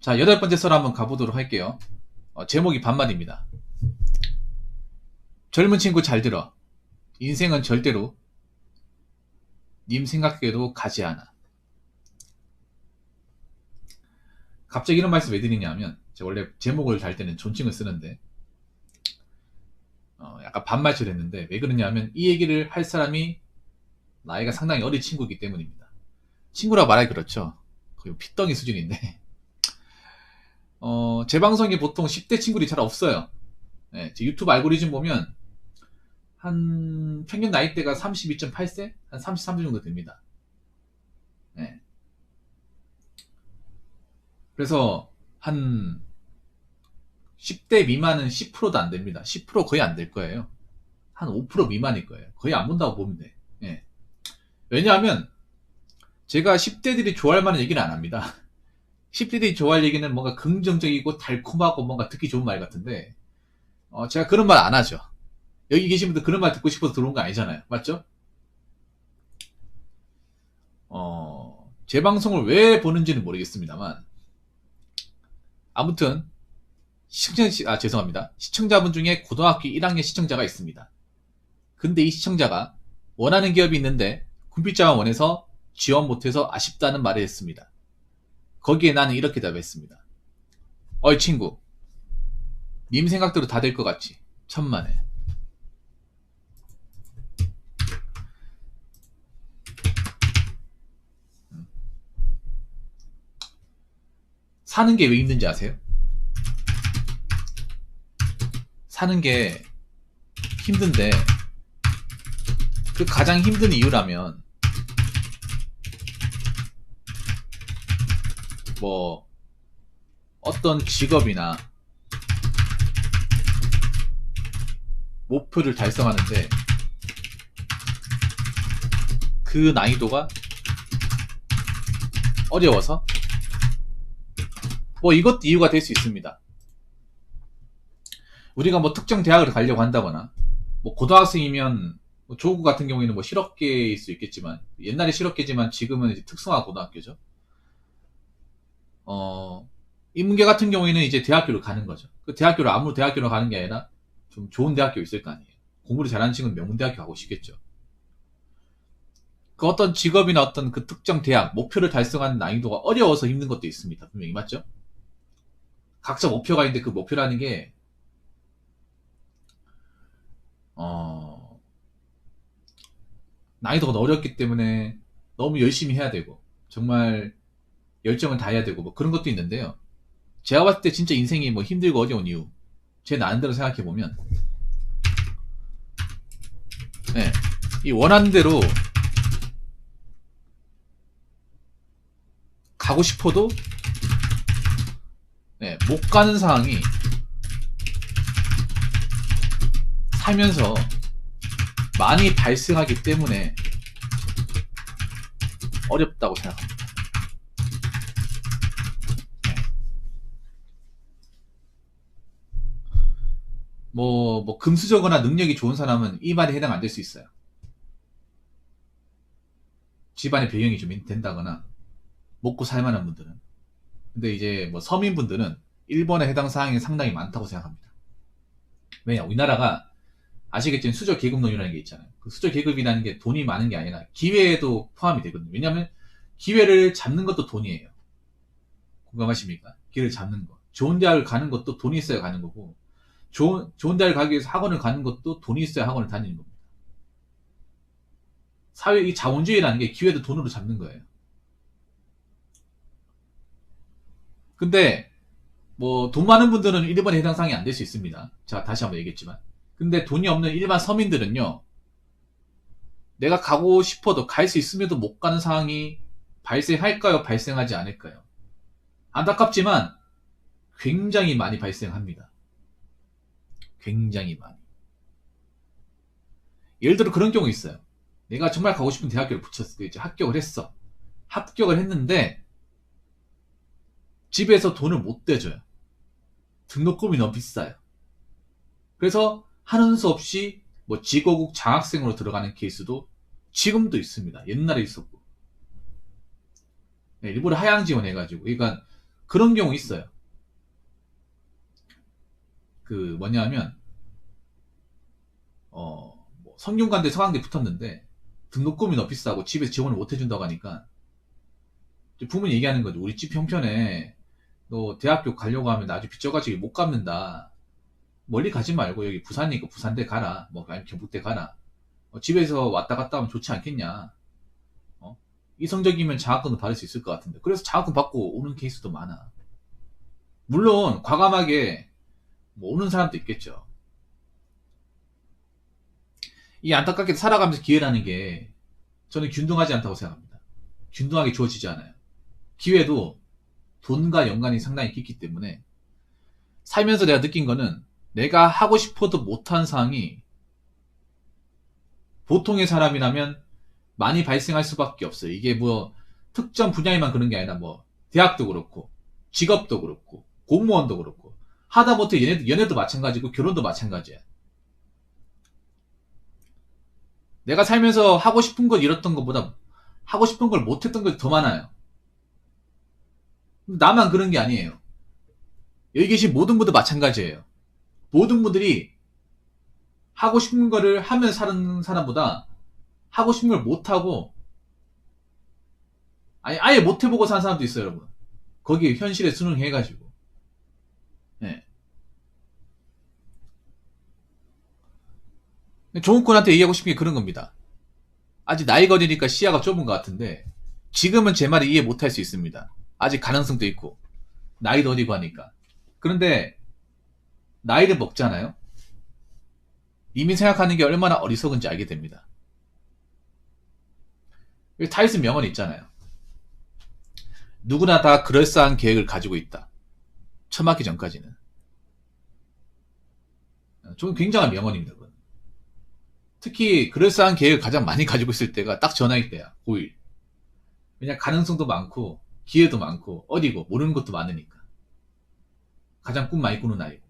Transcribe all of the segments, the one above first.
자, 8번째 썰 한번 가보도록 할게요. 제목이 반말입니다. 젊은 친구 잘 들어. 인생은 절대로 님 생각대로 가지 않아. 갑자기 이런 말씀 왜 드리냐면, 제가 원래 제목을 달 때는 존칭을 쓰는데, 약간 반말처럼 했는데, 왜 그러냐면, 이 얘기를 할 사람이 나이가 상당히 어린 친구이기 때문입니다. 친구라고 말하기 그렇죠. 거의 피덩이 수준인데, 제 방송에 보통 10대 친구들이 잘 없어요. 네, 제 유튜브 알고리즘 보면, 한 평균 나이대가 32.8세? 한 33세 정도 됩니다. 네. 그래서 한 10대 미만은 10%도 안 됩니다. 10% 거의 안 될 거예요. 한 5% 미만일 거예요. 거의 안 본다고 보면 돼. 네. 왜냐하면 제가 10대들이 좋아할 만한 얘기는 안 합니다. 10대들이 좋아할 얘기는 뭔가 긍정적이고 달콤하고 뭔가 듣기 좋은 말 같은데, 제가 그런 말 안 하죠. 여기 계신 분들 그런 말 듣고 싶어서 들어온 거 아니잖아요. 맞죠? 제 방송을 왜 보는지는 모르겠습니다만, 아무튼, 죄송합니다. 시청자분 중에 고등학교 1학년 시청자가 있습니다. 근데 이 시청자가 원하는 기업이 있는데, 군필자만 원해서 지원 못해서 아쉽다는 말을 했습니다. 거기에 나는 이렇게 답했습니다. 어이 친구, 님 생각대로 다 될 것 같지? 천만에. 사는 게 왜 힘든지 아세요? 사는 게 힘든데, 그 가장 힘든 이유라면, 뭐, 어떤 직업이나 목표를 달성하는데, 그 난이도가 어려워서, 뭐 이것도 이유가 될 수 있습니다. 우리가 뭐 특정 대학을 가려고 한다거나, 뭐 고등학생이면 뭐 조국 같은 경우에는 뭐 실업계일 수 있겠지만, 옛날에 실업계지만 지금은 이제 특성화 고등학교죠. 인문계 같은 경우에는 이제 대학교로 가는 거죠. 그 대학교로 아무 대학교로 가는 게 아니라 좀 좋은 대학교 있을 거 아니에요. 공부를 잘하는 친구는 명문대학교 가고 싶겠죠. 그 어떤 직업이나 어떤 그 특정 대학 목표를 달성하는 난이도가 어려워서 힘든 것도 있습니다. 분명히 맞죠? 각자 목표가 있는데 그 목표라는 게 난이도가 어렵기 때문에 너무 열심히 해야 되고 정말 열정을 다해야 되고 뭐 그런 것도 있는데요. 제가 봤을 때 진짜 인생이 뭐 힘들고 어려운 이유, 제 나름대로 생각해 보면, 네, 이 원하는 대로 가고 싶어도 네, 못 가는 상황이 살면서 많이 발생하기 때문에 어렵다고 생각합니다. 네. 뭐 금수저거나 능력이 좋은 사람은 이 말에 해당 안 될 수 있어요. 집안의 배경이 좀 된다거나 먹고 살만한 분들은. 근데 이제 뭐 서민분들은 1번에 해당 사항이 상당히 많다고 생각합니다. 왜냐, 우리나라가 아시겠지만 수저 계급론이라는 게 있잖아요. 그 수저 계급이라는 게 돈이 많은 게 아니라 기회에도 포함이 되거든요. 왜냐하면 기회를 잡는 것도 돈이에요. 공감하십니까? 기회를 잡는 거. 좋은 대학을 가는 것도 돈이 있어야 가는 거고, 좋은 대학을 가기 위해서 학원을 가는 것도 돈이 있어야 학원을 다니는 겁니다. 사회, 이 자본주의라는 게 기회도 돈으로 잡는 거예요. 근데 뭐 돈 많은 분들은 1번에 해당 사항이 안 될 수 있습니다. 제가 다시 한번 얘기했지만. 근데 돈이 없는 일반 서민들은요, 내가 가고 싶어도 갈 수 있음에도 못 가는 상황이 발생할까요? 발생하지 않을까요? 안타깝지만 굉장히 많이 발생합니다. 굉장히 많이. 예를 들어 그런 경우 있어요. 내가 정말 가고 싶은 대학교를 붙였어. 이제 합격을 했어. 합격을 했는데 집에서 돈을 못 대줘요. 등록금이 너무 비싸요. 그래서 하는 수 없이 뭐 지거국 장학생으로 들어가는 케이스도 지금도 있습니다. 옛날에 있었고. 네, 일부러 하향 지원해가지고. 그러니까 그런 경우 있어요. 뭐냐면, 뭐 성균관대 서강대 붙었는데, 등록금이 너무 비싸고 집에서 지원을 못 해준다고 하니까, 부모님 얘기하는 거죠. 우리 집 형편에, 너 대학교 가려고 하면 나중에 빚져가지고 못 갚는다. 멀리 가지 말고 여기 부산이니까 부산대 가라. 뭐 아니면 경북대 가라. 집에서 왔다 갔다 하면 좋지 않겠냐. 이성적이면 장학금도 받을 수 있을 것 같은데. 그래서 장학금 받고 오는 케이스도 많아. 물론 과감하게 뭐 오는 사람도 있겠죠. 이 안타깝게 살아가면서 기회라는 게 저는 균등하지 않다고 생각합니다. 균등하게 주어지지 않아요. 기회도 돈과 연관이 상당히 깊기 때문에 살면서 내가 느낀 거는 내가 하고 싶어도 못한 상황이 보통의 사람이라면 많이 발생할 수밖에 없어요. 이게 뭐 특정 분야에만 그런 게 아니라 뭐 대학도 그렇고 직업도 그렇고 공무원도 그렇고 하다못해 연애도 마찬가지고 결혼도 마찬가지야. 내가 살면서 하고 싶은 걸 잃었던 것보다 하고 싶은 걸 못했던 것이 더 많아요. 나만 그런 게 아니에요. 여기 계신 모든 분도 마찬가지예요. 모든 분들이 하고 싶은 거를 하면 사는 사람보다 하고 싶은 걸 못하고 아예 못해보고 사는 사람도 있어요, 여러분. 거기 현실에 순응해가지고. 네. 종욱군한테 얘기하고 싶은 게 그런 겁니다. 아직 나이가 어리니까 시야가 좁은 것 같은데 지금은 제 말을 이해 못할 수 있습니다. 아직 가능성도 있고 나이도 어리고 하니까. 그런데 나이를 먹잖아요. 이미 생각하는 게 얼마나 어리석은지 알게 됩니다. 타이슨 명언이 있잖아요. 누구나 다 그럴싸한 계획을 가지고 있다. 처맞기 전까지는. 저는 굉장한 명언입니다. 그건. 특히 그럴싸한 계획을 가장 많이 가지고 있을 때가 딱 전화일 때야. 고1. 왜냐 가능성도 많고 기회도 많고 어리고 모르는 것도 많으니까. 가장 꿈 많이 꾸는 나이고.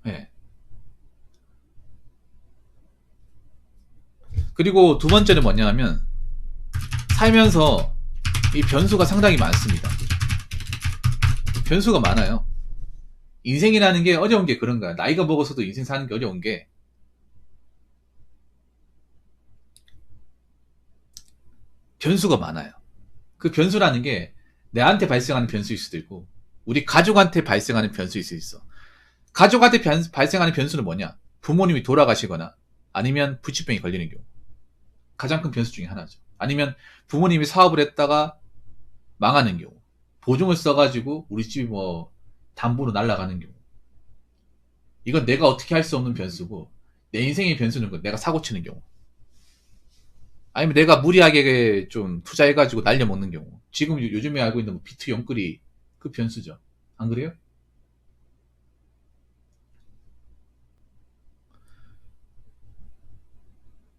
네. 그리고 두 번째는 뭐냐 하면 살면서 이 변수가 상당히 많습니다. 변수가 많아요. 인생이라는 게 어려운 게 그런 거야. 나이가 먹어서도 인생 사는 게 어려운 게 변수가 많아요. 그 변수라는 게 내한테 발생하는 변수일 수도 있고 우리 가족한테 발생하는 변수일 수 있어. 가족한테 발생하는 변수는 뭐냐? 부모님이 돌아가시거나 아니면 부치병이 걸리는 경우. 가장 큰 변수 중에 하나죠. 아니면 부모님이 사업을 했다가 망하는 경우. 보증을 써가지고 우리 집이 뭐 담보로 날아가는 경우. 이건 내가 어떻게 할 수 없는 변수고 내 인생의 변수는 내가 사고 치는 경우. 아니면 내가 무리하게 좀 투자해가지고 날려먹는 경우. 지금 요즘에 알고 있는 뭐 비트 영끌이 그 변수죠. 안 그래요?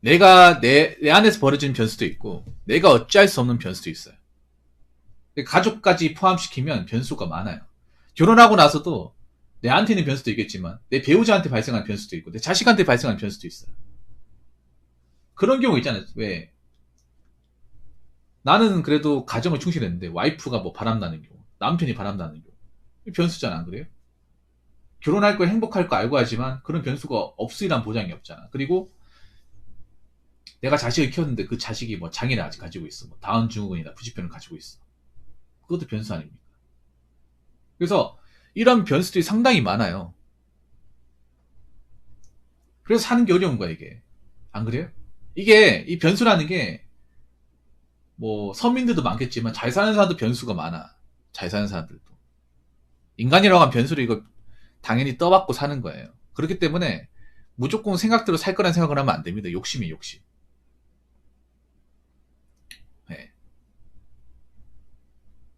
내가 내 안에서 벌어지는 변수도 있고 내가 어찌할 수 없는 변수도 있어요. 가족까지 포함시키면 변수가 많아요. 결혼하고 나서도 내한테는 변수도 있겠지만 내 배우자한테 발생하는 변수도 있고 내 자식한테 발생하는 변수도 있어요. 그런 경우 있잖아요. 왜 나는 그래도 가정을 충실했는데 와이프가 뭐 바람나는 경우 남편이 바람나는 경우 변수잖아. 안 그래요? 결혼할 거 행복할 거 알고 하지만 그런 변수가 없으리란 보장이 없잖아. 그리고 내가 자식을 키웠는데 그 자식이 뭐 장애를 아직 가지고 있어. 뭐 다운 증후군이나 부치병을 가지고 있어. 그것도 변수 아닙니까? 그래서 이런 변수들이 상당히 많아요. 그래서 사는 게 어려운 거야, 이게. 안 그래요? 이게, 이 변수라는 게, 뭐, 서민들도 많겠지만, 잘 사는 사람도 변수가 많아. 잘 사는 사람들도. 인간이라고 하면 변수를 이거 당연히 떠받고 사는 거예요. 그렇기 때문에, 무조건 생각대로 살 거란 생각을 하면 안 됩니다. 욕심이 욕심. 네.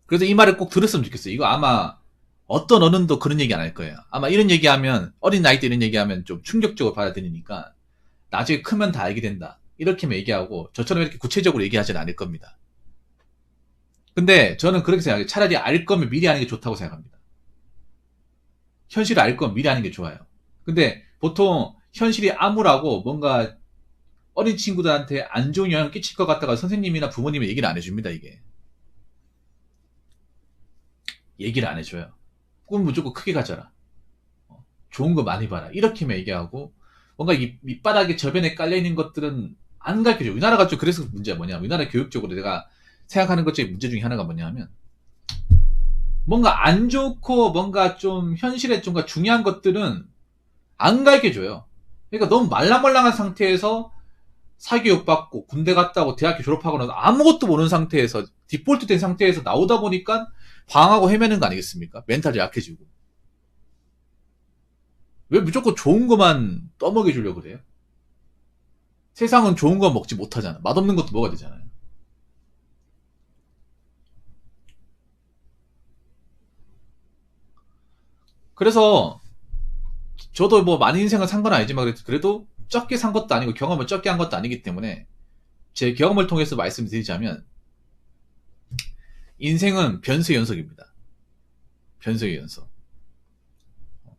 그래서 이 말을 꼭 들었으면 좋겠어요. 이거 아마, 어떤 어른도 그런 얘기 안 할 거예요. 아마 이런 얘기하면, 어린 나이 때 이런 얘기하면 좀 충격적으로 받아들이니까, 나중에 크면 다 알게 된다. 이렇게만 얘기하고, 저처럼 이렇게 구체적으로 얘기하지는 않을 겁니다. 근데 저는 그렇게 생각해요. 차라리 알 거면 미리 하는 게 좋다고 생각합니다. 현실을 알 거면 미리 하는 게 좋아요. 근데 보통 현실이 암울하고 뭔가 어린 친구들한테 안 좋은 영향을 끼칠 것 같다가 선생님이나 부모님이 얘기를 안 해줍니다, 이게. 얘기를 안 해줘요. 꿈 무조건 크게 가져라. 좋은 거 많이 봐라. 이렇게만 얘기하고, 뭔가 이 밑바닥에 저변에 깔려있는 것들은 안 가르쳐줘. 우리나라가 좀 그래서 문제가 뭐냐. 우리나라 교육적으로 내가 생각하는 것 중에 문제 중에 하나가 뭐냐 하면, 뭔가 안 좋고, 뭔가 좀 현실에 좀 중요한 것들은 안 가르쳐줘요. 그러니까 너무 말랑말랑한 상태에서 사교육 받고 군대 갔다 오고 대학교 졸업하고 나서 아무것도 모르는 상태에서 디폴트 된 상태에서 나오다 보니까 방황하고 헤매는 거 아니겠습니까? 멘탈이 약해지고. 왜 무조건 좋은 것만 떠먹여 주려고 그래요? 세상은 좋은 거 먹지 못하잖아. 맛없는 것도 먹어야 되잖아요. 그래서 저도 뭐 많은 인생을 산 건 아니지만 그래도 적게 산 것도 아니고 경험을 적게 한 것도 아니기 때문에 제 경험을 통해서 말씀드리자면 인생은 변수의 연속입니다. 변수의 연속.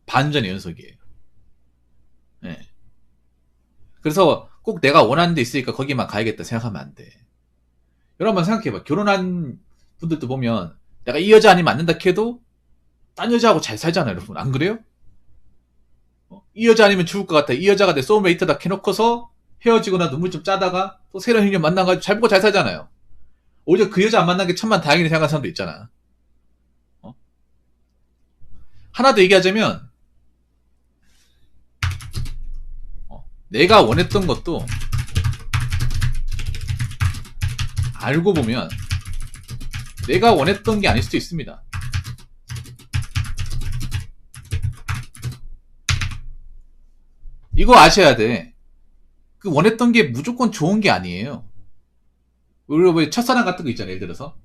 반전의 연속이에요. 네. 그래서 꼭 내가 원하는 데 있으니까 거기만 가야겠다 생각하면 안 돼. 여러분 생각해봐. 결혼한 분들도 보면 내가 이 여자 아니면 안 된다 해도 딴 여자하고 잘 살잖아요, 여러분. 안 그래요? 이 여자 아니면 죽을 것 같아. 이 여자가 내 소울메이트다 해놓고서 헤어지거나 눈물 좀 짜다가 또 새로운 인연 만나가지고 잘 보고 잘 살잖아요. 오히려 그 여자 안 만난 게 천만 다행이라 생각하는 사람도 있잖아. 하나 더 얘기하자면 내가 원했던 것도 알고 보면 내가 원했던 게 아닐 수도 있습니다. 이거 아셔야 돼. 그 원했던 게 무조건 좋은 게 아니에요. 우리가 뭐 첫사랑 같은 거 있잖아요. 예를 들어서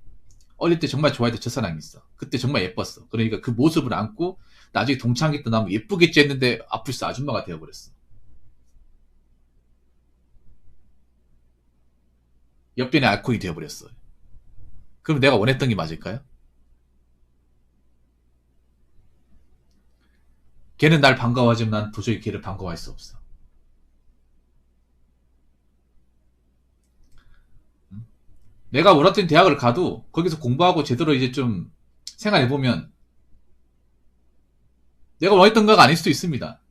어릴 때 정말 좋아했던 첫사랑이 있어. 그때 정말 예뻤어. 그러니까 그 모습을 안고 나중에 동창회 때 나면 예쁘겠지 했는데 아플수 아줌마가 되어버렸어. 옆변에 알코올이 되어버렸어. 그럼 내가 원했던 게 맞을까요? 걔는 날 반가워하지만 난 도저히 걔를 반가워할 수 없어. 내가 원했던 대학을 가도 거기서 공부하고 제대로 이제 좀 생활해보면 내가 원했던 거가 아닐 수도 있습니다.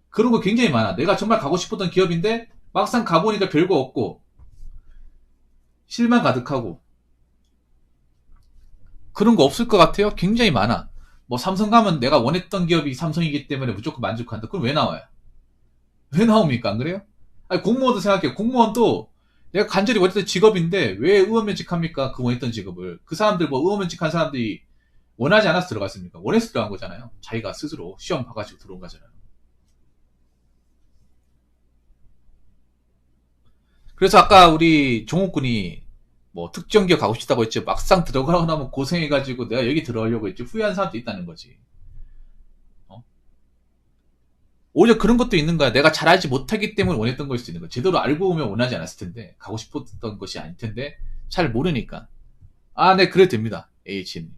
그런 거 굉장히 많아. 내가 정말 가고 싶었던 기업인데 막상 가보니까 별거 없고 실망 가득하고 그런 거 없을 것 같아요? 굉장히 많아. 뭐 삼성 가면 내가 원했던 기업이 삼성이기 때문에 무조건 만족한다. 그럼 왜 나와요? 왜 나옵니까? 안 그래요? 아니, 공무원도 생각해요. 공무원도 내가 간절히 원했던 직업인데 왜 의원면직합니까? 그 원했던 직업을. 그 사람들 뭐 의원면직한 사람들이 원하지 않아서 들어갔습니까? 원해서 들어간 거잖아요. 자기가 스스로 시험 봐가지고 들어온 거잖아요. 그래서 아까 우리 종욱군이 뭐 특정 기업 가고 싶다고 했지 막상 들어가고 나면 고생해가지고 내가 여기 들어가려고 했지 후회한 사람도 있다는 거지. 어? 오히려 그런 것도 있는 거야. 내가 잘 알지 못하기 때문에 원했던 걸 수도 있는 거야. 제대로 알고 오면 원하지 않았을 텐데 가고 싶었던 것이 아닐 텐데 잘 모르니까. 아, 네, 그래도 됩니다. H님.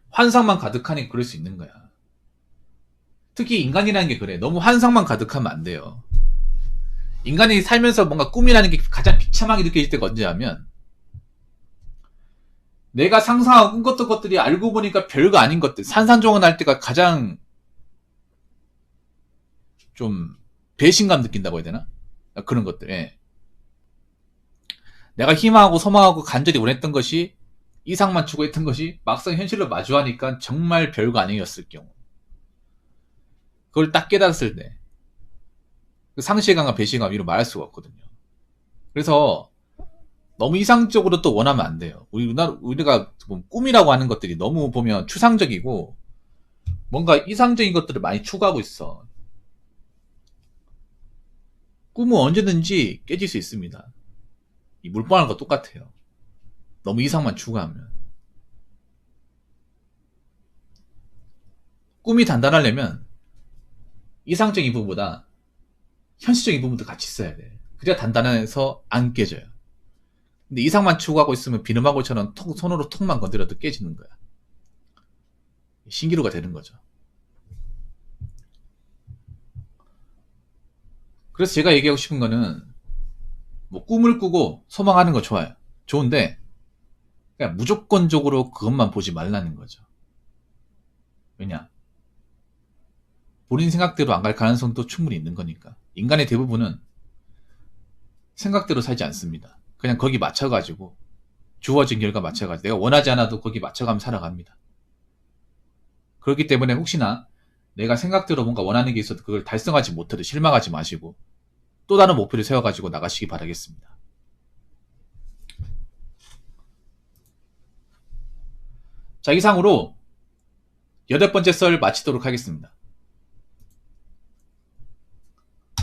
환상만 가득하니 그럴 수 있는 거야. 특히 인간이라는 게 그래. 너무 환상만 가득하면 안 돼요. 인간이 살면서 뭔가 꿈이라는 게 가장 비참하게 느껴질 때가 언제냐면 내가 상상하고 꿈꿨던 것들이 알고 보니까 별거 아닌 것들 산산조각 날 때가 가장 좀 배신감 느낀다고 해야 되나? 그런 것들. 예. 내가 희망하고 소망하고 간절히 원했던 것이 이상만 추구했던 것이 막상 현실로 마주하니까 정말 별거 아니었을 경우 그걸 딱 깨달았을 때 그 상실감과 배신감 이로 말할 수가 없거든요. 그래서 너무 이상적으로 또 원하면 안 돼요. 우리가 꿈이라고 하는 것들이 너무 보면 추상적이고 뭔가 이상적인 것들을 많이 추구하고 있어. 꿈은 언제든지 깨질 수 있습니다. 이 물방울과 거 똑같아요. 너무 이상만 추구하면. 꿈이 단단하려면 이상적인 부분보다 현실적인 부분도 같이 있어야 돼. 그래야 단단해서 안 깨져요. 근데 이상만 추구하고 있으면 비누망울처럼 손으로 톡만 건드려도 깨지는 거야. 신기루가 되는 거죠. 그래서 제가 얘기하고 싶은 거는 뭐 꿈을 꾸고 소망하는 거 좋아요. 좋은데 그냥 무조건적으로 그것만 보지 말라는 거죠. 왜냐? 본인 생각대로 안 갈 가능성도 충분히 있는 거니까. 인간의 대부분은 생각대로 살지 않습니다. 그냥 거기 맞춰가지고 주어진 결과 맞춰가지고 내가 원하지 않아도 거기 맞춰가면 살아갑니다. 그렇기 때문에 혹시나 내가 생각대로 뭔가 원하는 게 있어도 그걸 달성하지 못해도 실망하지 마시고 또 다른 목표를 세워가지고 나가시기 바라겠습니다. 자, 이상으로 8번째 썰 마치도록 하겠습니다.